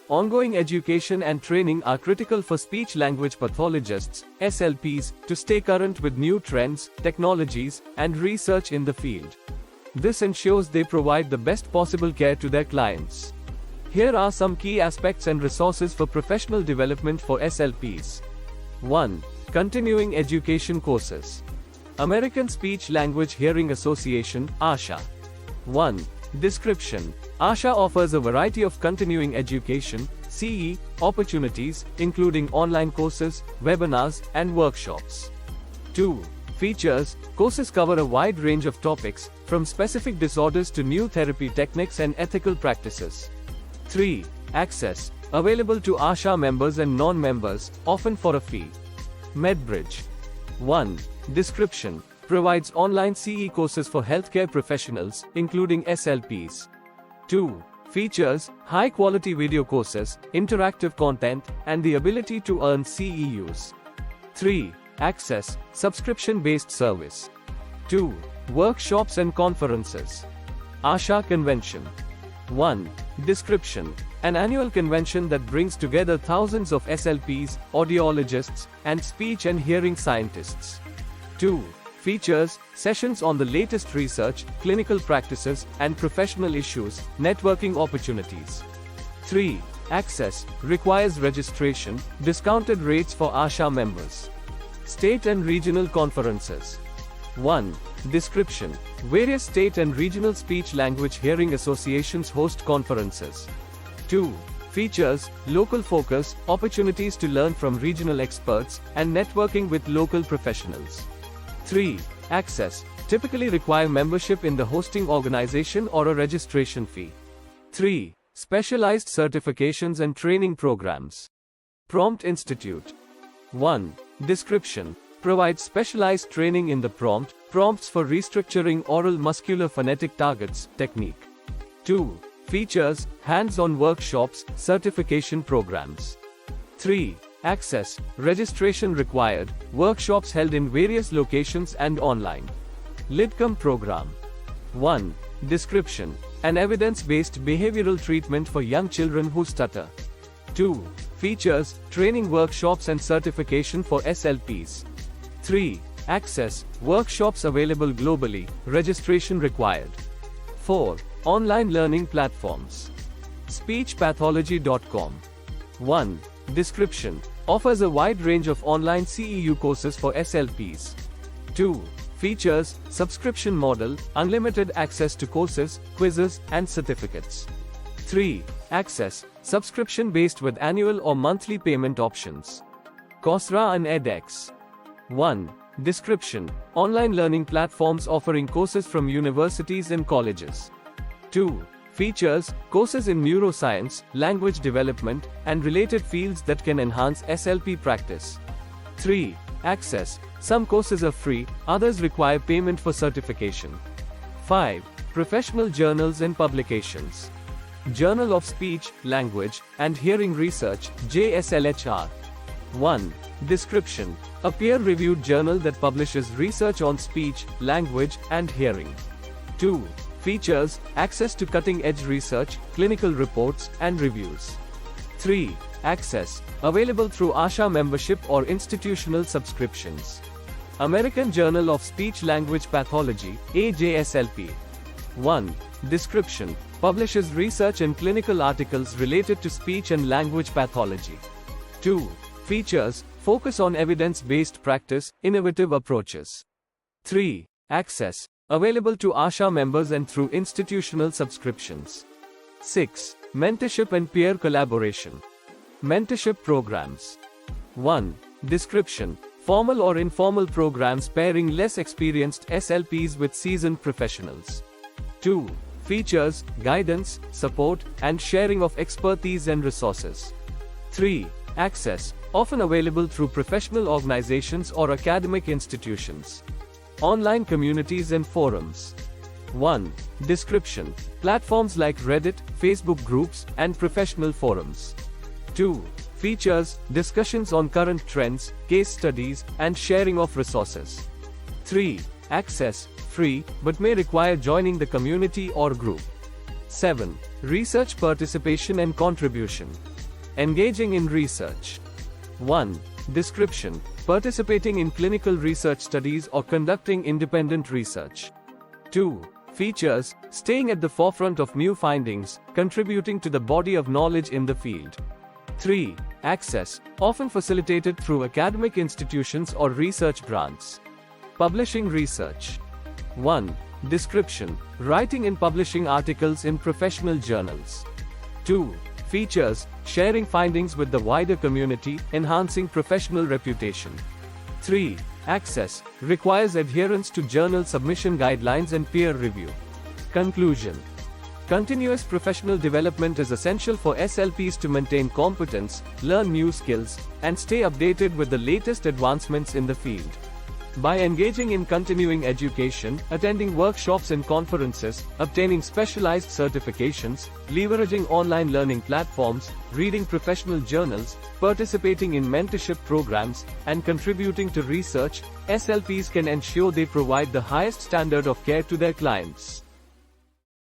Ongoing education and training are critical for speech-language pathologists, SLPs, to stay current with new trends, technologies, and research in the field. This ensures they provide the best possible care to their clients. Here are some key aspects and resources for professional development for SLPs. 1. Continuing education courses. American Speech Language Hearing Association, ASHA. 1. Description. ASHA offers a variety of continuing education (CE) opportunities, including online courses, webinars, and workshops. 2. Features. Courses cover a wide range of topics, from specific disorders to new therapy techniques and ethical practices. 3. Access. Available to ASHA members and non-members, often for a fee. MedBridge. 1. Description. Provides online CE courses for healthcare professionals, including SLPs. 2. Features. High-quality video courses, interactive content, and the ability to earn CEUs. 3. Access. Subscription-based service. 2. Workshops and conferences. ASHA Convention. 1. Description. An annual convention that brings together thousands of SLPs, audiologists, and speech and hearing scientists. 2. Features. Sessions on the latest research, clinical practices, and professional issues, networking opportunities. 3. Access. Requires registration, discounted rates for ASHA members. State and regional conferences. 1. Description. Various state and regional speech-language hearing associations host conferences. 2. Features. Local focus, opportunities to learn from regional experts, and networking with local professionals. 3. Access. Typically require membership in the hosting organization or a registration fee. 3. Specialized certifications and training programs. Prompt Institute. 1. Description. Provides specialized training in the prompts for restructuring oral muscular phonetic targets, technique. 2. Features. Hands-on workshops, certification programs. 3. Access. Registration required, workshops held in various locations and online. LIDCOM program. 1. Description. An evidence-based behavioral treatment for young children who stutter. 2. Features. Training workshops and certification for SLPs. 3. Access. Workshops available globally, registration required. 4. Online learning platforms. Speechpathology.com. 1. Description. Offers a wide range of online CEU courses for SLPs. 2. Features. Subscription model, unlimited access to courses, quizzes, and certificates. 3. Access. Subscription based with annual or monthly payment options. Coursera and edX. 1. Description. Online learning platforms offering courses from universities and colleges. 2. Features. Courses in neuroscience, language development, and related fields that can enhance SLP practice. 3. Access. Some courses are free, others require payment for certification. 5. Professional journals and publications. Journal of Speech, Language, and Hearing Research, JSLHR. 1. Description. A peer-reviewed journal that publishes research on speech, language, and hearing. 2. Features. Access to cutting-edge research, clinical reports, and reviews. 3. Access. Available through ASHA membership or institutional subscriptions. American Journal of Speech-Language Pathology, AJSLP. 1. Description. Publishes research and clinical articles related to speech and language pathology. 2. Features. Focus on evidence-based practice, innovative approaches. 3. Access. Available to ASHA members and through institutional subscriptions. 6. Mentorship and peer collaboration. Mentorship programs. 1. Description. Formal or informal programs pairing less experienced SLPs with seasoned professionals. 2. Features. Guidance, support, and sharing of expertise and resources. 3. Access. Often available through professional organizations or academic institutions. Online communities and forums. 1. Description. Platforms like Reddit, Facebook groups, and professional forums. 2. Features. Discussions on current trends, case studies, and sharing of resources. 3. Access. Free, but may require joining the community or group. 7. Research participation and contribution. Engaging in research. 1. Description: participating in clinical research studies or conducting independent research. 2. Features: staying at the forefront of new findings, contributing to the body of knowledge in the field. 3. Access: often facilitated through academic institutions or research grants. Publishing research. 1. Description: writing and publishing articles in professional journals. 2. Features: sharing findings with the wider community, enhancing professional reputation. 3. Access: requires adherence to journal submission guidelines and peer review. Conclusion: continuous professional development is essential for SLPs to maintain competence, learn new skills, and stay updated with the latest advancements in the field. By engaging in continuing education, attending workshops and conferences, obtaining specialized certifications, leveraging online learning platforms, reading professional journals, participating in mentorship programs, and contributing to research, SLPs can ensure they provide the highest standard of care to their clients.